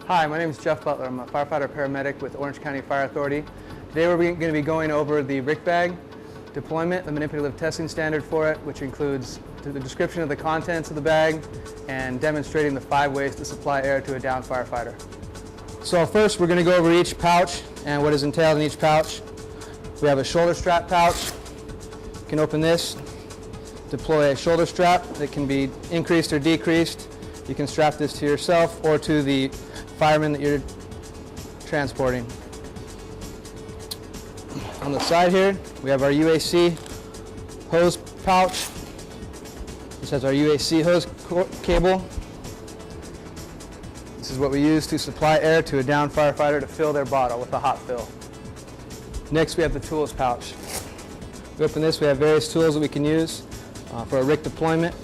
Hi, my name is Jeff Butler. I'm a firefighter paramedic with Orange County Fire Authority. Today we're going to be going over the RIC Bag Deployment, the manipulative testing standard for it, which includes the description of the contents of the bag and demonstrating the 5 ways to supply air to a downed firefighter. So first we're going to go over each pouch and what is entailed in each pouch. We have a shoulder strap pouch. You can open this, deploy a shoulder strap that can be increased or decreased. You can strap this to yourself or to the fireman that you're transporting. On the side here, we have our UAC hose pouch. This has our UAC hose cable. This is what we use to supply air to a downed firefighter to fill their bottle with a hot fill. Next, we have the tools pouch. We open this, we have various tools that we can use for a RIC deployment.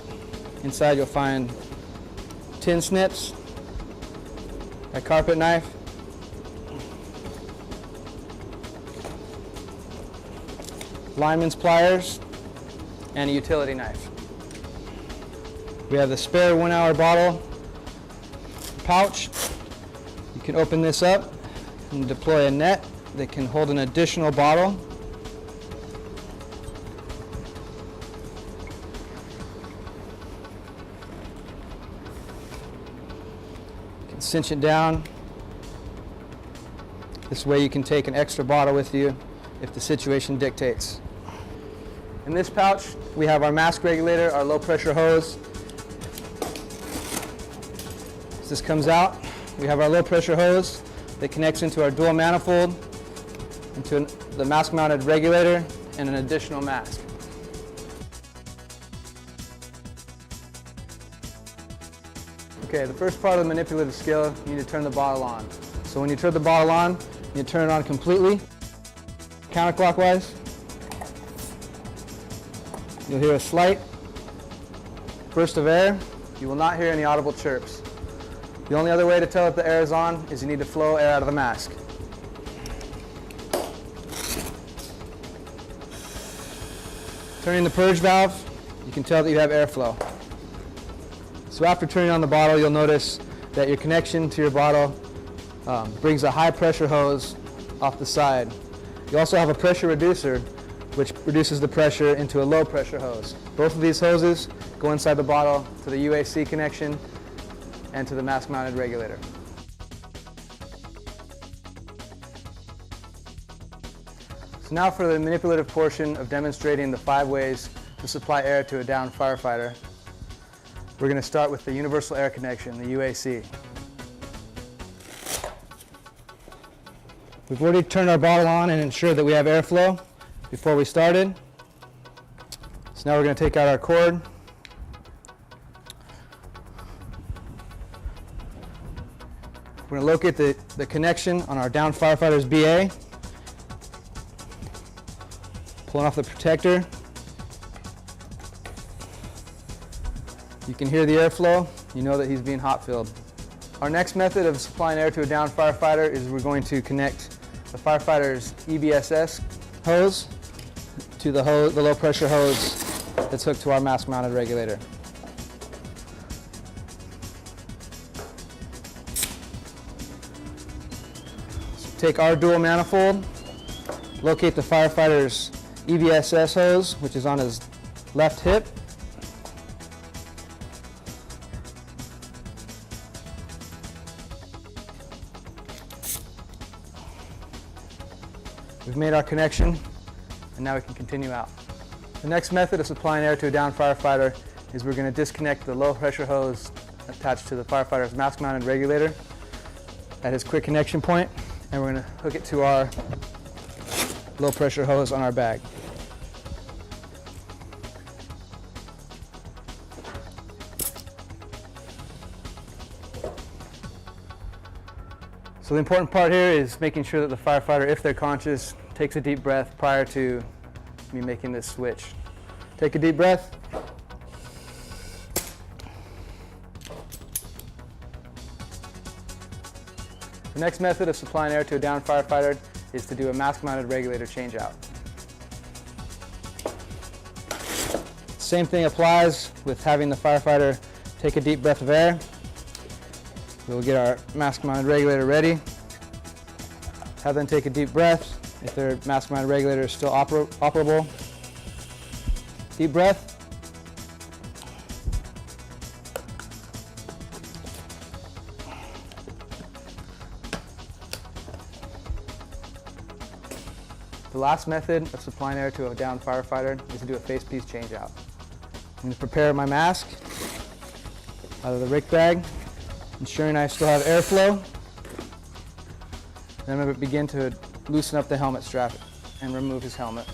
Inside you'll find tin snips, a carpet knife, lineman's pliers, and a utility knife. We have the spare 1-hour bottle pouch. You can open this up and deploy a net that can hold an additional bottle. You can cinch it down. This way you can take an extra bottle with you if the situation dictates. In this pouch, we have our mask regulator, our low pressure hose. As this comes out, we have our low pressure hose that connects into our dual manifold, into the mask mounted regulator, and an additional mask. Okay, the first part of the manipulative skill, you need to turn the bottle on. So when you turn the bottle on, you turn it on completely, counterclockwise. You'll hear a slight burst of air. You will not hear any audible chirps. The only other way to tell if the air is on is you need to flow air out of the mask. Turning the purge valve, you can tell that you have airflow. So after turning on the bottle, you'll notice that your connection to your bottle brings a high pressure hose off the side. You also have a pressure reducer, which reduces the pressure into a low pressure hose. Both of these hoses go inside the bottle to the UAC connection and to the mask mounted regulator. So now for the manipulative portion of demonstrating the 5 ways to supply air to a downed firefighter. We're going to start with the universal air connection, the UAC. We've already turned our bottle on and ensured that we have airflow before we started. So now we're going to take out our cord. We're going to locate the connection on our downed firefighter's BA. Pulling off the protector. You can hear the airflow. You know that he's being hot filled. Our next method of supplying air to a downed firefighter is we're going to connect the firefighter's EBSS hose to the low pressure hose that's hooked to our mask mounted regulator. So take our dual manifold, locate the firefighter's EBSS hose, which is on his left hip. We've made our connection, and now we can continue out. The next method of supplying air to a downed firefighter is we're going to disconnect the low pressure hose attached to the firefighter's mask mounted regulator at his quick connection point, and we're going to hook it to our low pressure hose on our bag. So the important part here is making sure that the firefighter, if they're conscious, takes a deep breath prior to me making this switch. Take a deep breath. The next method of supplying air to a downed firefighter is to do a mask-mounted regulator changeout. Same thing applies with having the firefighter take a deep breath of air. We'll get our mask-mounted regulator ready. Have them take a deep breath. If their mask-mounted regulator is still operable. Deep breath. The last method of supplying air to a downed firefighter is to do a facepiece changeout. I'm going to prepare my mask out of the RIC bag, ensuring I still have airflow. Then I'm going to begin to loosen up the helmet strap and remove his helmet.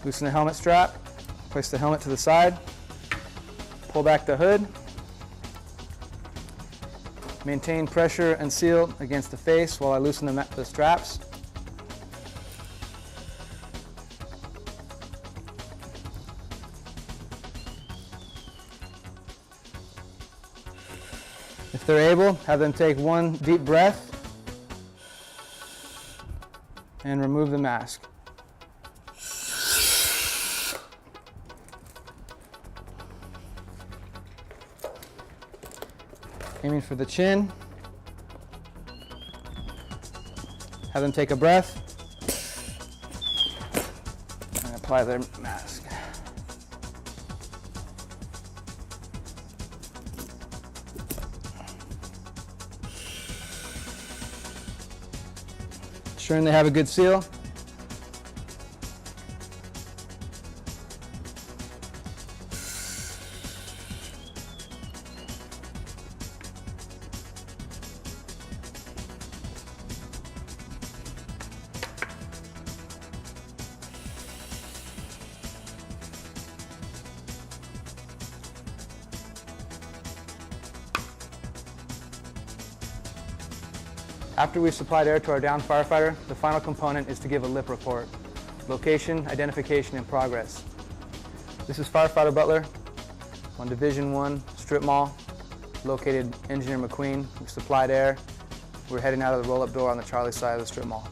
Loosen the helmet strap, place the helmet to the side, pull back the hood, maintain pressure and seal against the face while I loosen the straps. If they're able, have them take one deep breath and remove the mask. Aiming for the chin. Have them take a breath and apply their mask. Ensuring they have a good seal. After we've supplied air to our downed firefighter, the final component is to give a lip report. Location, identification, and progress. This is Firefighter Butler on Division 1 Strip Mall, located Engineer McQueen. We've supplied air. We're heading out of the roll-up door on the Charlie side of the strip mall.